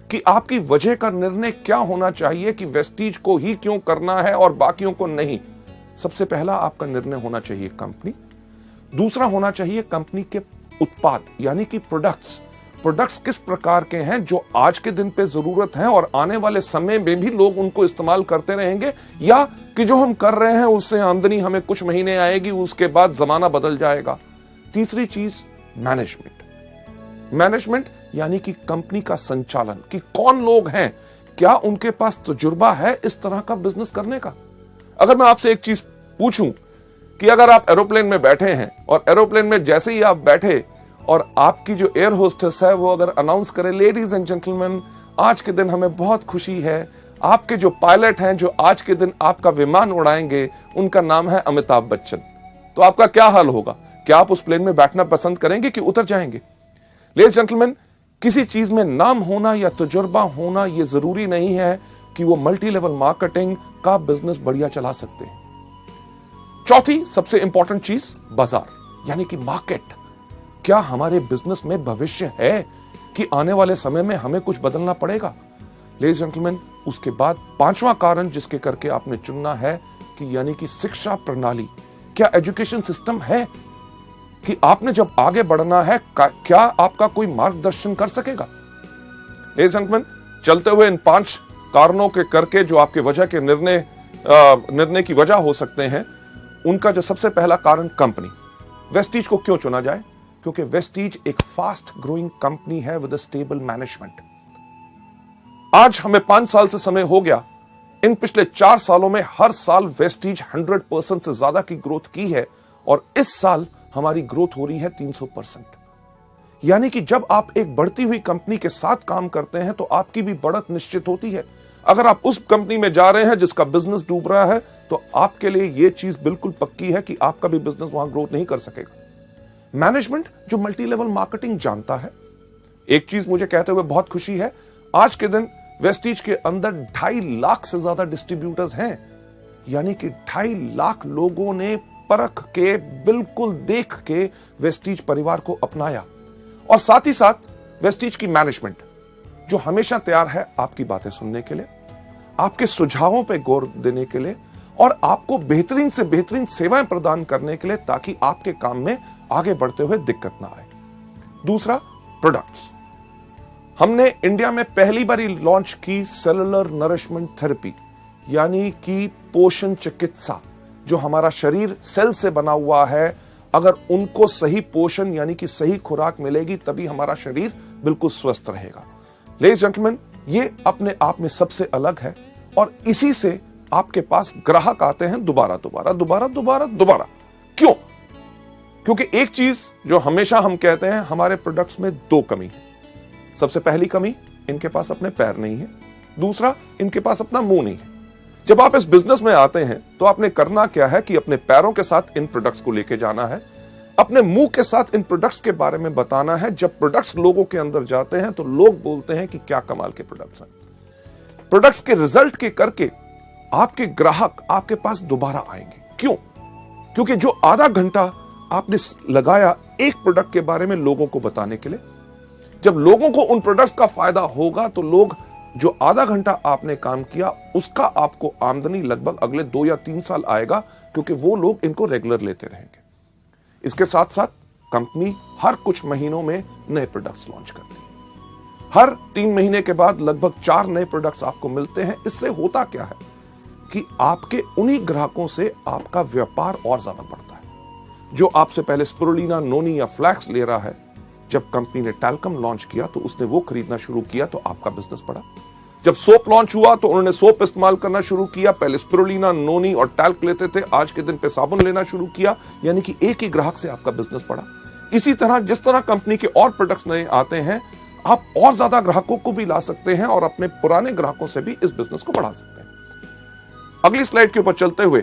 कि आपकी वजह का निर्णय क्या होना चाहिए कि वेस्टीज को ही क्यों करना है और बाकियों को नहीं। सबसे पहला आपका निर्णय होना चाहिए कंपनी। दूसरा होना चाहिए कंपनी के उत्पाद यानी कि प्रोडक्ट्स किस प्रकार के हैं जो आज के दिन पे जरूरत है और आने वाले समय में भी लोग उनको इस्तेमाल करते रहेंगे, या कि जो हम कर रहे हैं उससे आमदनी हमें कुछ महीने आएगी, उसके बाद जमाना बदल जाएगा। तीसरी चीज मैनेजमेंट यानी कि कंपनी का संचालन, कि कौन लोग हैं, क्या उनके पास तजुर्बा है इस तरह का बिजनेस करने का। अगर मैं आपसे एक चीज पूछूं कि अगर आप एरोप्लेन में बैठे हैं और एरोप्लेन में जैसे ही आप बैठे और आपकी जो एयर होस्टेस है वो अगर अनाउंस करे, लेडीज एंड जेंटलमैन, आज के दिन हमें बहुत खुशी है, आपके जो पायलट हैं जो आज के दिन आपका विमान उड़ाएंगे उनका नाम है अमिताभ बच्चन, तो आपका क्या हाल होगा? क्या आप उस प्लेन में बैठना पसंद करेंगे कि उतर जाएंगे? लेडीज जेंटलमैन, किसी चीज में नाम होना या तजुर्बा होना यह जरूरी नहीं है कि वो मल्टी लेवल मार्केटिंग का बिजनेस बढ़िया चला सकते हैं। चौथी सबसे इंपॉर्टेंट चीज, बाजार यानी कि मार्केट। क्या हमारे बिजनेस में भविष्य है कि आने वाले समय में हमें कुछ बदलना पड़ेगा? लेडीज जेंटलमैन, उसके बाद 5वां कारण जिसके करके आपने चुनना है कि यानी कि शिक्षा प्रणाली। क्या एजुकेशन सिस्टम है कि आपने जब आगे बढ़ना है क्या आपका कोई मार्गदर्शन कर सकेगा? लेडीज जेंटलमैन, चलते हुए इन 5 कारणों के करके जो आपके वजह के निर्णय की वजह हो सकते हैं, उनका जो सबसे पहला कारण कंपनी। वेस्टीज को क्यों चुना जाए? क्योंकि वेस्टीज एक फास्ट ग्रोइंग कंपनी है विद अ स्टेबल मैनेजमेंट। आज हमें 5 साल से समय हो गया, इन पिछले 4 सालों में हर साल वेस्टीज 100% से ज्यादा की ग्रोथ की है और इस साल हमारी ग्रोथ हो रही है 300%। यानी कि जब आप एक बढ़ती हुई कंपनी के साथ काम करते हैं तो आपकी भी बढ़त निश्चित होती है। अगर आप उस कंपनी में जा रहे हैं जिसका बिजनेस डूब रहा है तो आपके लिए यह चीज बिल्कुल पक्की है कि आपका भी बिजनेस वहां ग्रोथ नहीं कर सकेगा। मैनेजमेंट जो मल्टी लेवल मार्केटिंग जानता है। एक चीज मुझे कहते हुए बहुत खुशी है, आज के दिन वेस्टीज के अंदर 2.5 लाख से ज्यादा डिस्ट्रीब्यूटर्स हैं। यानी कि 2.5 लाख लोगों ने परख के, बिल्कुल देख के वेस्टीज परिवार को अपनाया। और साथ ही साथ वेस्टीज की मैनेजमेंट जो हमेशा तैयार है आपकी बातें सुनने के लिए, आपके सुझावों पे गौर देने के लिए और आपको बेहतरीन से बेहतरीन सेवाएं प्रदान करने के लिए, ताकि आपके काम में आगे बढ़ते हुए दिक्कत ना आए। दूसरा, प्रोडक्ट्स। हमने इंडिया में पहली बार लॉन्च की सेलुलर नरिशमेंट थेरेपी, यानी कि पोषण चिकित्सा। जो हमारा शरीर सेल से बना हुआ है, अगर उनको सही पोषण यानी कि सही खुराक मिलेगी, तभी हमारा शरीर बिल्कुल स्वस्थ रहेगा। लेडीज जेंटलमैन, ये अपने आप में सबसे अलग है, और इसी से आपके पास ग्राहक आते हैं दोबारा दोबारा दोबारा दोबारा दोबारा। क्यों? क्योंकि एक चीज जो हमेशा हम कहते हैं, हमारे प्रोडक्ट्स में दो कमी है। सबसे पहली कमी, इनके पास अपने पैर नहीं है। दूसरा, इनके पास अपना मुंह नहीं है। जब आप इस बिजनेस में आते हैं तो आपने करना क्या है कि अपने पैरों के साथ इन प्रोडक्ट्स को लेके जाना है, अपने मुंह के साथ इन प्रोडक्ट्स के बारे में बताना है। जब प्रोडक्ट्स लोगों के अंदर जाते हैं तो लोग बोलते हैं कि क्या कमाल के प्रोडक्ट्स हैं। प्रोडक्ट्स के रिजल्ट के करके आपके ग्राहक आपके पास दोबारा आएंगे। क्यों? क्योंकि जो आधा घंटा आपने लगाया एक प्रोडक्ट के बारे में लोगों को बताने के लिए, जब लोगों को उन प्रोडक्ट्स का फायदा होगा तो लोग, जो आधा घंटा आपने काम किया उसका आपको आमदनी लगभग अगले 2 या 3 साल आएगा, क्योंकि वो लोग इनको रेगुलर लेते रहेंगे। इसके साथ साथ कंपनी हर कुछ महीनों में नए प्रोडक्ट्स लॉन्च करती है। हर 3 महीने के बाद लगभग 4 नए प्रोडक्ट्स आपको मिलते हैं। इससे होता क्या है कि आपके उन्हीं ग्राहकों से आपका व्यापार और ज्यादा बढ़ता है। जो आपसे पहले स्पिरुलिना, नोनी या फ्लैक्स ले रहा है, जब कंपनी ने टैल्कम लॉन्च किया तो उसने वो खरीदना शुरू किया, तो आपका बिजनेस बढ़ा। जब सोप लॉन्च हुआ तो उन्होंने सोप इस्तेमाल करना शुरू किया। पहले स्पिरुलिना, नोनी और टैल्क लेते थे, आज के दिन पे साबुन लेना शुरू किया, यानी कि एक ही ग्राहक से आपका बिजनेस बढ़ा। इसी तरह जिस तरह कंपनी के और प्रोडक्ट्स नए आते हैं, आप और ज्यादा ग्राहकों को भी ला सकते हैं और अपने पुराने ग्राहकों से भी इस बिजनेस को बढ़ा सकते हैं। अगली स्लाइड के ऊपर चलते हुए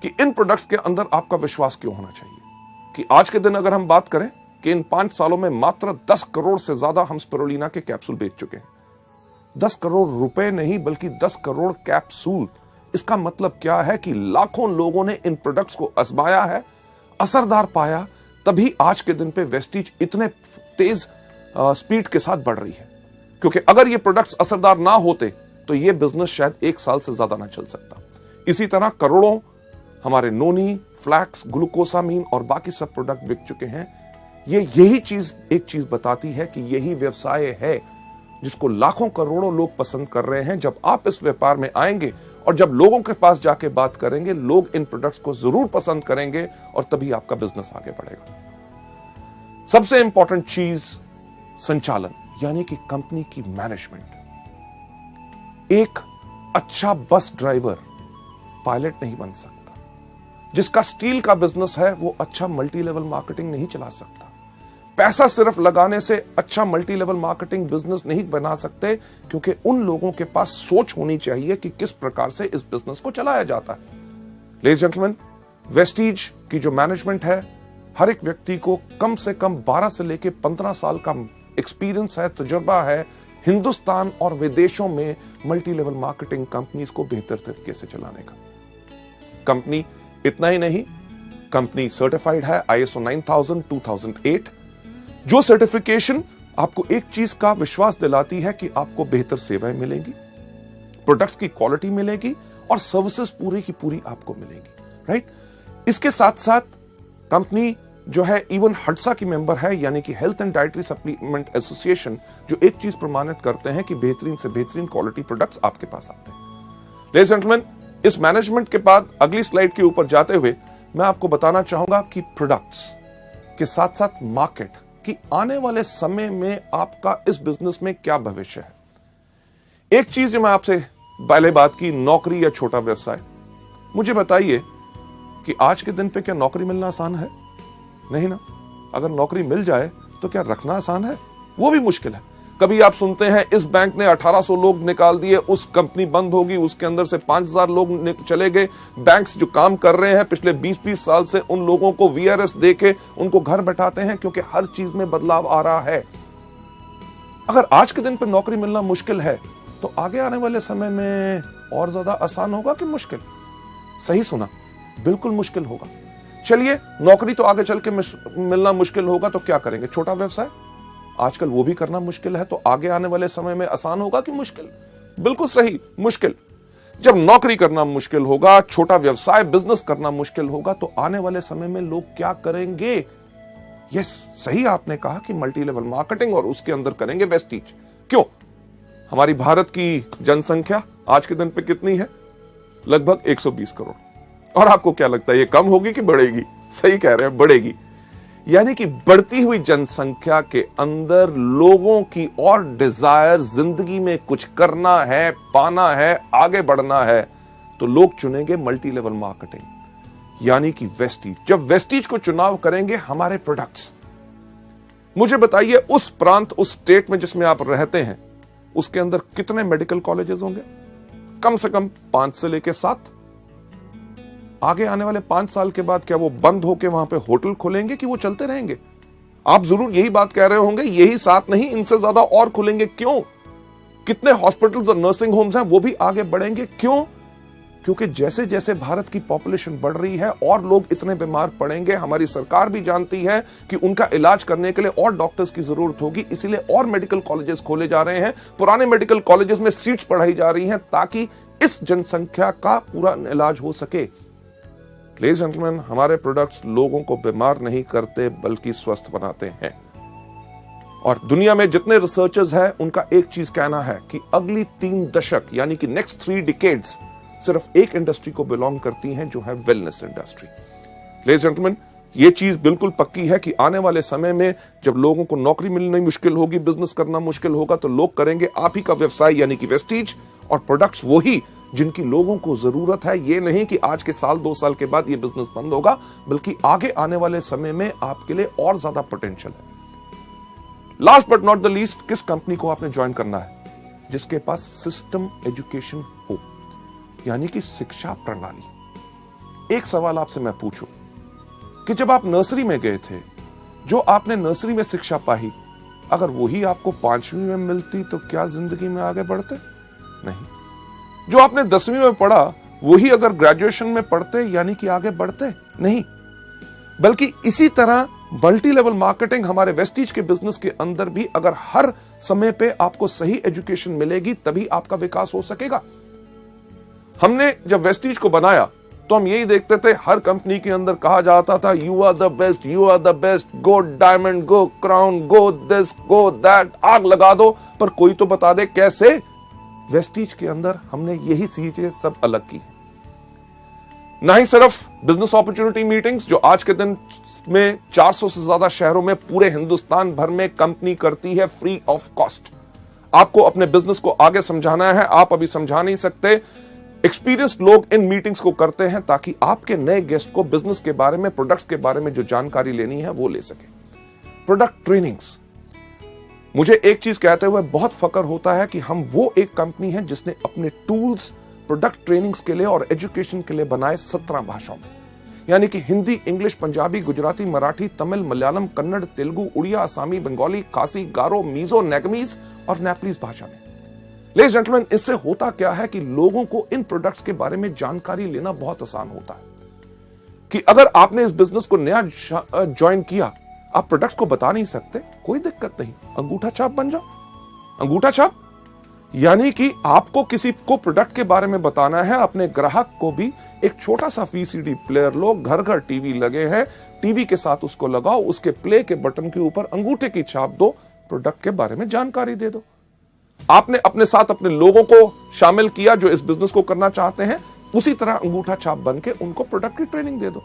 कि इन प्रोडक्ट्स के अंदर आपका विश्वास क्यों होना चाहिए, कि आज के दिन अगर हम बात करें कि इन 5 सालों में मात्र 10 करोड़ से ज्यादा हम स्पिरुलिना के कैप्सूल बेच चुके हैं। 10 करोड़ रुपए नहीं, बल्कि 10 करोड़ कैप्सूल। इसका मतलब क्या है कि लाखों लोगों ने इन प्रोडक्ट्स को आजमाया है, असरदार पाया, तभी आज के दिन पे वेस्टीज इतने तेज स्पीड के साथ बढ़ रही है। क्योंकि अगर ये प्रोडक्ट्स असरदार ना होते तो ये बिजनेस शायद 1 साल से ज्यादा ना चल सकता। इसी तरह करोड़ों हमारे नोनी, फ्लैक्स, ग्लूकोसामीन और बाकी सब प्रोडक्ट बिक चुके हैं। यही चीज एक चीज बताती है कि यही व्यवसाय है जिसको लाखों करोड़ों लोग पसंद कर रहे हैं। जब आप इस व्यापार में आएंगे और जब लोगों के पास जाके बात करेंगे, लोग इन प्रोडक्ट्स को जरूर पसंद करेंगे और तभी आपका बिजनेस आगे बढ़ेगा। सबसे इंपॉर्टेंट चीज संचालन, यानी कि कंपनी की मैनेजमेंट। एक अच्छा बस ड्राइवर पायलट नहीं बन सकता। जिसका स्टील का बिजनेस है वो अच्छा मल्टी लेवल मार्केटिंग नहीं चला सकता। पैसा सिर्फ लगाने से अच्छा मल्टी लेवल मार्केटिंग बिजनेस नहीं बना सकते, क्योंकि उन लोगों के पास सोच होनी चाहिए कि किस प्रकार से इस बिजनेस को चलाया जाता है। लेडीज जेंटलमैन, वेस्टीज की जो मैनेजमेंट है, हर एक व्यक्ति को कम से कम 12 से लेकर 15 साल का एक्सपीरियंस है, तजुर्बा है हिंदुस्तान और विदेशों में मल्टी लेवल मार्केटिंग कंपनीज को बेहतर तरीके से चलाने का। कंपनी इतना ही नहीं, कंपनी सर्टिफाइड है ISO 9000 2008, जो सर्टिफिकेशन आपको एक चीज का विश्वास दिलाती है कि आपको बेहतर सेवाएं मिलेंगी, प्रोडक्ट्स की क्वालिटी मिलेगी और सर्विसेज पूरी की पूरी आपको मिलेंगी, राइट। इसके साथ साथ कंपनी जो है इवन हडसा की मेंबर है, यानी कि health and dietary supplement association, जो एक चीज प्रमाणित करते हैं कि बेहतरीन से बेहतरीन क्वालिटी प्रोडक्ट्स आपके पास आते हैं। लेडीज एंड जेंटलमैन, इस मैनेजमेंट के बाद अगली स्लाइड के ऊपर जाते हुए मैं आपको बताना चाहूंगा कि प्रोडक्ट्स के साथ साथ मार्केट की आने वाले समय में आपका इस बिजनेस में क्या भविष्य है। एक चीज जो मैं आपसे पहले बात की, नौकरी या छोटा व्यवसाय। मुझे बताइए कि आज के दिन पे क्या नौकरी मिलना आसान है? नहीं ना। अगर नौकरी मिल जाए तो क्या रखना आसान है? वो भी मुश्किल है। कभी आप सुनते हैं इस बैंक ने 1800 लोग निकाल दिए, उस कंपनी बंद होगी, उसके अंदर से 5000 लोग चले गए। बैंक्स जो काम कर रहे हैं पिछले 20-20 साल से, उन लोगों को VRS देके उनको घर बैठाते हैं, क्योंकि हर चीज में बदलाव आ रहा है। अगर आज के दिन पर नौकरी मिलना मुश्किल है तो आगे आने वाले समय में और ज्यादा आसान होगा कि मुश्किल? सही सुना, बिल्कुल मुश्किल होगा। चलिए, नौकरी तो आगे चल के मिलना मुश्किल होगा तो क्या करेंगे? छोटा व्यवसाय। आजकल वो भी करना मुश्किल है, तो आगे आने वाले समय में आसान होगा कि मुश्किल? बिल्कुल सही, मुश्किल। जब नौकरी करना मुश्किल होगा, छोटा व्यवसाय बिजनेस करना मुश्किल होगा, तो आने वाले समय में लोग क्या करेंगे? यस, सही आपने कहा कि मल्टी लेवल मार्केटिंग, और उसके अंदर करेंगे वेस्टीज। क्यों? हमारी भारत की जनसंख्या आज के दिन पे कितनी है? लगभग 120 करोड़। और आपको क्या लगता है ये कम होगी कि बढ़ेगी? सही कह रहे हैं, बढ़ेगी। यानी कि बढ़ती हुई जनसंख्या के अंदर लोगों की और डिजायर, जिंदगी में कुछ करना है, पाना है, आगे बढ़ना है, तो लोग चुनेंगे मल्टी लेवल मार्केटिंग, यानी कि वेस्टीज। जब वेस्टीज को चुनाव करेंगे हमारे प्रोडक्ट्स, मुझे बताइए उस प्रांत, उस स्टेट में जिसमें आप रहते हैं, उसके अंदर कितने मेडिकल कॉलेजेस होंगे? कम से कम 5 से लेकर 7। आगे आने वाले 5 साल के बाद क्या वो बंद होकर वहां पे होटल खोलेंगे कि वो चलते रहेंगे? आप जरूर यही बात कह रहे होंगे, यही 7 नहीं, इनसे ज्यादा और खुलेंगे। क्यों? कितने हॉस्पिटल्स और नर्सिंग होम्स हैं, वो भी आगे बढ़ेंगे। क्यों? क्योंकि जैसे जैसे भारत की पॉपुलेशन बढ़ रही है और लोग इतने बीमार पड़ेंगे, हमारी सरकार भी जानती है कि उनका इलाज करने के लिए और डॉक्टर्स की जरूरत होगी, इसीलिए और मेडिकल कॉलेजेस खोले जा रहे हैं, पुराने मेडिकल कॉलेजेस में सीट्स बढ़ाई जा रही हैं ताकि इस जनसंख्या का पूरा इलाज हो सके। लेडीज एंड जेंटलमैन, हमारे प्रोडक्ट्स लोगों को बीमार नहीं करते बल्कि स्वस्थ बनाते हैं। और दुनिया में जितने रिसर्चर्स हैं उनका एक चीज कहना है कि अगली 3 दशक यानी कि नेक्स्ट 3 डिकेड्स सिर्फ एक इंडस्ट्री को बिलोंग करती हैं, जो है wellness industry. Ladies and gentleman, ये चीज बिल्कुल पक्की है कि आने वाले समय में जब लोगों को नौकरी मिलनी मुश्किल होगी, बिजनेस करना मुश्किल होगा, तो लोग करेंगे आप ही का व्यवसाय यानी कि वेस्टीज, और प्रोडक्ट्स वही जिनकी लोगों को जरूरत है। ये नहीं कि आज के साल 2 साल के बाद ये बिजनेस बंद होगा, बल्कि आगे आने वाले समय में आपके लिए और ज्यादा पोटेंशियल है। Last but not the least, किस कंपनी को आपने ज्वाइन करना है? जिसके पास सिस्टम एजुकेशन हो, यानी कि शिक्षा प्रणाली। एक सवाल आपसे मैं पूछूं कि जब आप नर्सरी में गए थे, जो आपने नर्सरी में शिक्षा पाई, अगर वही आपको 5वीं में मिलती तो क्या जिंदगी में आगे बढ़ते? नहीं। जो आपने 10वीं में पढ़ा वही अगर ग्रेजुएशन में पढ़ते यानी कि आगे बढ़ते? नहीं। बल्कि इसी तरह मल्टी लेवल मार्केटिंग हमारे वेस्टीज के बिजनेस के अंदर भी अगर हर समय पे आपको सही एजुकेशन मिलेगी तभी आपका विकास हो सकेगा। हमने जब वेस्टीज को बनाया तो हम यही देखते थे, हर कंपनी के अंदर कहा जाता था you are the best, you are the best, go diamond, go crown, go this, go that, आग लगा दो, पर कोई तो बता दे कैसे। वेस्टीज के अंदर हमने यही चीजें सब अलग की। ना ही सिर्फ बिजनेस अपॉर्चुनिटी मीटिंग्स, जो आज के दिन में 400 से ज्यादा शहरों में पूरे हिंदुस्तान भर में कंपनी करती है फ्री ऑफ कॉस्ट। आपको अपने बिजनेस को आगे समझाना है, आप अभी समझा नहीं सकते, एक्सपीरियंस्ड लोग इन मीटिंग्स को करते हैं ताकि आपके नए गेस्ट को बिजनेस के बारे में, प्रोडक्ट्स के बारे में जो जानकारी लेनी है वो ले सके। प्रोडक्ट ट्रेनिंग्स, मुझे एक चीज कहते हुए बहुत फक्र होता है कि हम वो एक कंपनी है जिसने अपने टूल्स प्रोडक्ट ट्रेनिंग्स के लिए और एजुकेशन के लिए बनाए 17 भाषाओं में, यानी कि हिंदी, इंग्लिश, पंजाबी, गुजराती, मराठी, तमिल, मलयालम, कन्नड़, तेलुगु, उड़िया, असमी, बंगाली, खासी, गारो, मीजो, नेगमीज और नेपलीज भाषा में। लेडीज जेंटलमैन, इससे होता क्या है कि लोगों को इन प्रोडक्ट्स के बारे में जानकारी लेना बहुत आसान होता है कि अगर आपने इस बिजनेस को नया ज्वाइन किया, आप प्रोडक्ट्स को बता नहीं सकते, कोई दिक्कत नहीं, अंगूठा छाप बन जाओ। अंगूठा छाप यानी कि आपको किसी को प्रोडक्ट के बारे में बताना है, अपने ग्राहक को भी एक छोटा सा VCD प्लेयर लो, घर घर टीवी लगे हैं, टीवी के साथ उसको लगाओ, उसके प्ले के बटन के ऊपर अंगूठे की छाप दो, प्रोडक्ट के बारे में जानकारी दे दो। आपने अपने साथ अपने लोगों को शामिल किया जो इस बिजनेस को करना चाहते हैं, उसी तरह अंगूठा छाप बन के उनको प्रोडक्ट की ट्रेनिंग दे दो।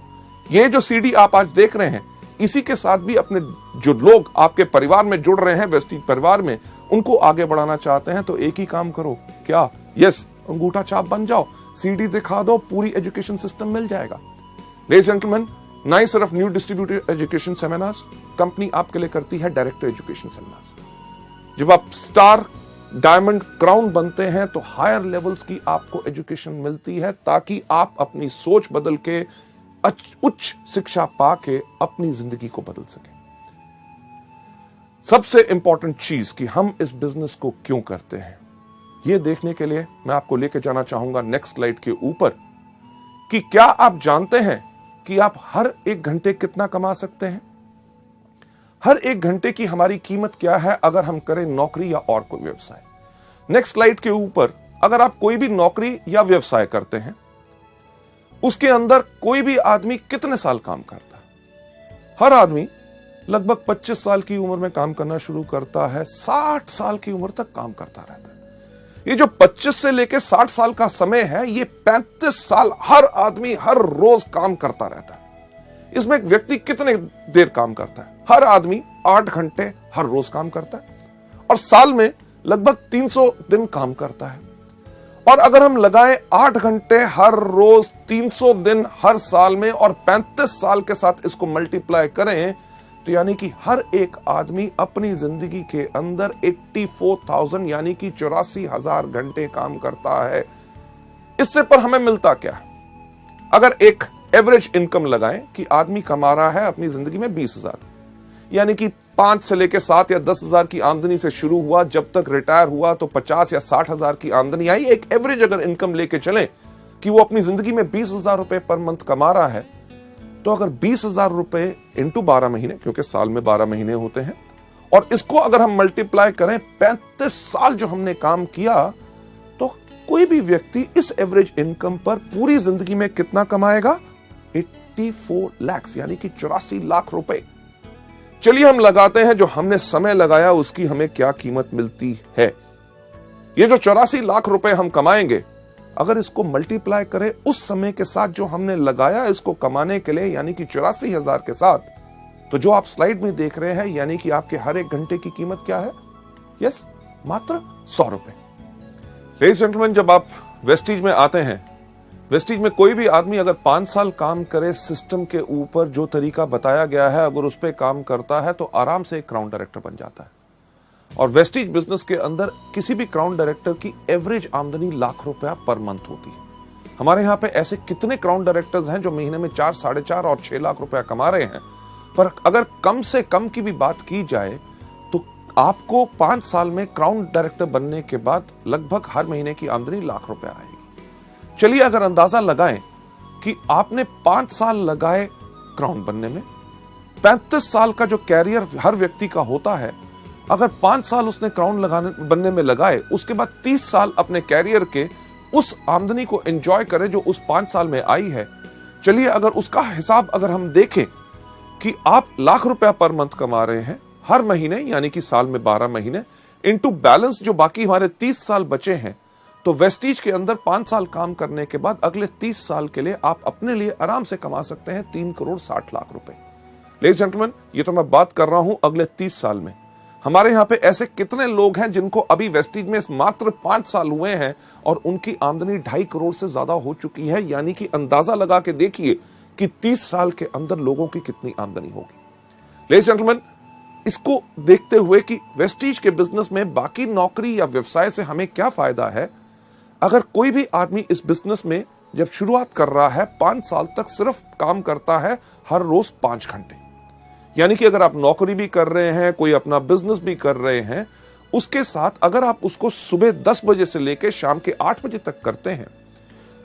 ये जो CD आप आज देख रहे हैं, इसी के साथ भी अपने जो लोग आपके परिवार में जुड़ रहे हैं, वेस्टीज परिवार में, उनको आगे बढ़ाना चाहते हैं, तो एक ही काम करो, क्या? यस, अंगूठा छाप बन जाओ, CD दिखा दो, पूरी एजुकेशन सिस्टम मिल जाएगा। लेडीज जेंटलमैन, ना ही सिर्फ new distributor education seminars, company आपके लिए करती है डायरेक्ट एजुकेशन सेमिनार्स। जब आप स्टार, डायमंड, क्राउन बनते हैं तो हायर लेवल्स की आपको एजुकेशन मिलती है ताकि आप अपनी सोच बदल के, उच्च शिक्षा पाके अपनी जिंदगी को बदल सके। सबसे इंपॉर्टेंट चीज कि हम इस बिजनेस को क्यों करते हैं, यह देखने के लिए मैं आपको लेके जाना चाहूंगा नेक्स्ट स्लाइड के ऊपर कि क्या आप जानते हैं कि आप हर 1 घंटे कितना कमा सकते हैं? हर 1 घंटे की हमारी कीमत क्या है अगर हम करें नौकरी या और कोई व्यवसाय। नेक्स्ट स्लाइड के ऊपर अगर आप कोई भी नौकरी या व्यवसाय करते हैं, उसके अंदर कोई भी आदमी कितने साल काम करता है? हर आदमी लगभग 25 साल की उम्र में काम करना शुरू करता है, 60 साल की उम्र तक काम करता रहता है। ये जो 25 से लेकर 60 साल का समय है, ये 35 साल हर आदमी हर रोज काम करता रहता है। इसमें एक व्यक्ति कितने देर काम करता है? हर आदमी 8 घंटे हर रोज काम करता है और साल में लगभग 300 दिन काम करता है। और अगर हम लगाएं 8 घंटे हर रोज, 300 दिन हर साल में और 35 साल के साथ इसको मल्टीप्लाई करें, तो यानी कि हर एक आदमी अपनी जिंदगी के अंदर 84,000 यानी कि 84,000 घंटे काम करता है। इससे पर हमें मिलता क्या है? अगर एक एवरेज इनकम लगाएं कि आदमी कमा रहा है अपनी जिंदगी में 20,000, यानी कि 5 से लेकर 7 या 10,000 की आमदनी से शुरू हुआ, जब तक रिटायर हुआ तो 50 या 60,000 की आमदनी आई। एक एवरेज अगर इनकम लेके चलें कि वो अपनी जिंदगी में 20,000 रुपए पर मंथ कमा रहा है, तो अगर 20,000 रुपए इंटू 12 महीने, क्योंकि साल में 12 महीने होते हैं, और इसको अगर हम मल्टीप्लाई करें 35 साल जो हमने काम किया, तो कोई भी व्यक्ति इस एवरेज इनकम पर पूरी जिंदगी में कितना कमाएगा? 84 लाख यानी कि 84 लाख रुपए। चलिए हम लगाते हैं जो हमने समय लगाया उसकी हमें क्या कीमत मिलती है। ये जो 84 लाख रुपए हम कमाएंगे, अगर इसको मल्टीप्लाई करें उस समय के साथ जो हमने लगाया इसको कमाने के लिए, यानी कि 84,000 के साथ, तो जो आप स्लाइड में देख रहे हैं, यानी कि आपके हर एक घंटे की कीमत क्या है? यस, मात्र 100 रुपए। लेडीज जेंटलमैन, जब आप वेस्टीज में आते हैं, वेस्टीज में कोई भी आदमी अगर 5 साल काम करे सिस्टम के ऊपर जो तरीका बताया गया है, अगर उस पर काम करता है तो आराम से एक क्राउन डायरेक्टर बन जाता है। और वेस्टीज बिजनेस के अंदर किसी भी क्राउन डायरेक्टर की एवरेज आमदनी लाख रुपया पर मंथ होती है। हमारे यहां पे ऐसे कितने क्राउन डायरेक्टर्स हैं जो महीने में 4, 4.5 और 6 लाख रुपया कमा रहे हैं। पर अगर कम से कम की भी बात की जाए तो आपको 5 साल में क्राउन डायरेक्टर बनने के बाद लगभग हर महीने की आमदनी लाख रुपया आएगी। चलिए अगर अंदाजा लगाएं कि आपने 5 साल लगाए क्राउन बनने में, 35 साल का जो कैरियर हर व्यक्ति का होता है, अगर 5 साल उसने क्राउन बनने में लगाए, उसके बाद 30 साल अपने कैरियर के उस आमदनी को एंजॉय करे जो उस 5 साल में आई है। चलिए अगर उसका हिसाब अगर हम देखें कि आप लाख रुपया पर मंथ कमा रहे हैं हर महीने, यानी कि साल में 12 महीने, इनटू बैलेंस जो बाकी हमारे 30 साल बचे हैं, तो वेस्टीज के अंदर 5 साल काम करने के बाद अगले 30 साल के लिए आप अपने लिए आराम से कमा सकते हैं 3 करोड़ 60 लाख रुपए। लेडीज जेंटलमैन, ये तो मैं बात कर रहा हूं अगले 30 साल में। हमारे यहां पे ऐसे कितने लोग हैं जिनको अभी वेस्टीज में मात्र 5 साल हुए हैं और उनकी आमदनी 2.5 करोड़ से ज्यादा हो चुकी है, यानी कि अंदाजा लगा के देखिए कि 30 साल के अंदर लोगों की कितनी आमदनी होगी। लेडीज जेंटलमैन, इसको देखते हुए कि वेस्टीज के बिजनेस में बाकी नौकरी या व्यवसाय से हमें क्या फायदा है, अगर कोई भी आदमी इस बिजनेस में जब शुरुआत कर रहा है 5 साल तक सिर्फ काम करता है हर रोज 5 घंटे, यानी कि अगर आप नौकरी भी कर रहे हैं, कोई अपना बिजनेस भी कर रहे हैं, उसके साथ अगर आप उसको सुबह 10 बजे से लेकर शाम के 8 बजे तक करते हैं,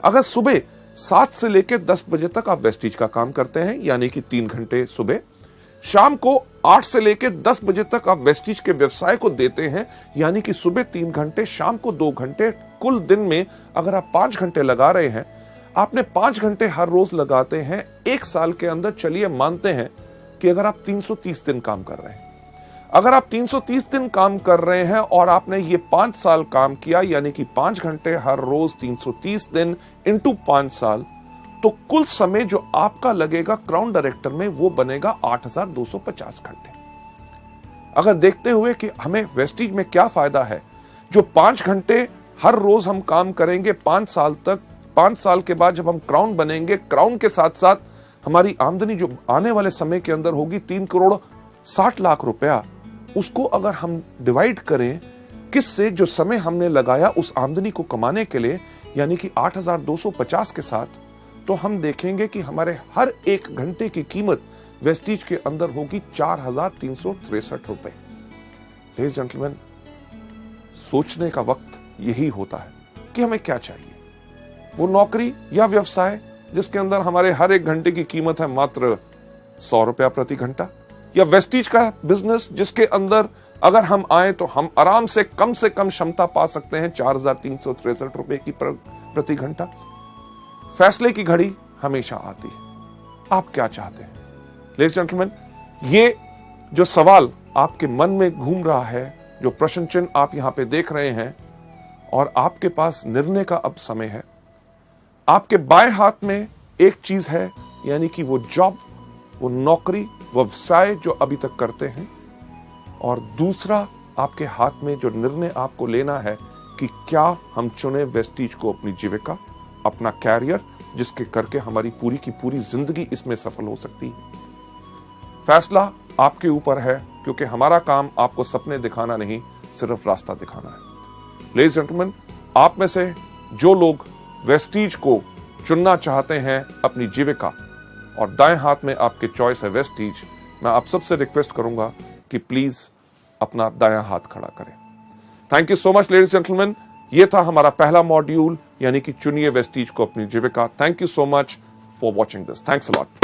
अगर सुबह 7 से लेकर 10 बजे तक आप वेस्टीज का काम करते हैं, यानी कि 3 घंटे सुबह, शाम को 8 से लेकर 10 बजे तक आप वेस्टीज के व्यवसाय को देते हैं, यानी कि सुबह 3 घंटे, शाम को 2 घंटे, कुल दिन में अगर आप 5 घंटे लगा रहे हैं, आपने 5 घंटे हर रोज लगाते हैं, 1 साल के अंदर चलिए मानते हैं कि अगर आप 330 दिन काम कर रहे हैं, अगर आप 330 दिन काम कर रहे हैं और आपने ये 5 साल काम किया, यानी कि 5 घंटे हर रोज 330 दिन इंटू 5 साल, तो कुल समय जो आपका लगेगा क्राउन डायरेक्टर में वो बनेगा 8,250 घंटे। अगर देखते हुए कि हमें वेस्टीज में क्या फायदा है, जो 5 घंटे हर रोज हम काम करेंगे 5 साल तक, 5 साल के बाद जब हम क्राउन बनेंगे, क्राउन के साथ साथ हमारी आमदनी जो आने वाले समय के अंदर होगी 3 करोड़ 60 लाख रुपया, उसको अगर हम डिवाइड करें किससे, जो समय हमने लगाया उस आमदनी को कमाने के लिए, यानी कि 8,250 के साथ, तो हम देखेंगे कि हमारे हर एक घंटे की कीमत वेस्टीज के अंदर होगी 4,363 रुपए। लेडीज जेंटलमैन, सोचने का वक्त यही होता है कि हमें क्या चाहिए। वो नौकरी या व्यवसाय जिसके अंदर हमारे हर एक घंटे की कीमत है मात्र 100 रुपया प्रति घंटा, या वेस्टीज का बिजनेस जिसके अंदर अगर हम आए तो हम आराम से कम क्षमता पा सकते हैं 4,363 रुपए की प्रति घंटा। फैसले की घड़ी हमेशा आती है। आप क्या चाहते हैं? लेडीज जेंटलमैन, ये जो सवाल आपके मन में घूम रहा है, जो प्रश्न चिन्ह आप यहां पे देख रहे हैं, और आपके पास निर्णय का अब समय है। आपके बाएं हाथ में एक चीज है, यानी कि वो जॉब, वो नौकरी, व्यवसाय जो अभी तक करते हैं, और दूसरा आपके हाथ में जो निर्णय आपको लेना है कि क्या हम चुने वेस्टीज को अपनी जीविका, अपना कैरियर, जिसके करके हमारी पूरी की पूरी जिंदगी इसमें सफल हो सकती है। फैसला आपके ऊपर है, क्योंकि हमारा काम आपको सपने दिखाना नहीं, सिर्फ रास्ता दिखाना है। लेडीज जेंटलमैन, आप में से जो लोग वेस्टीज को चुनना चाहते हैं अपनी जीविका, और दाएं हाथ में आपके चॉइस है वेस्टीज, मैं आप सबसे रिक्वेस्ट करूंगा कि प्लीज अपना दायां हाथ खड़ा करें। Thank you so much ladies gentleman. ये था हमारा पहला मॉड्यूल, यानी कि चुनिए वेस्टीज को अपनी जीविका। Thank you so much for watching this. Thanks a lot.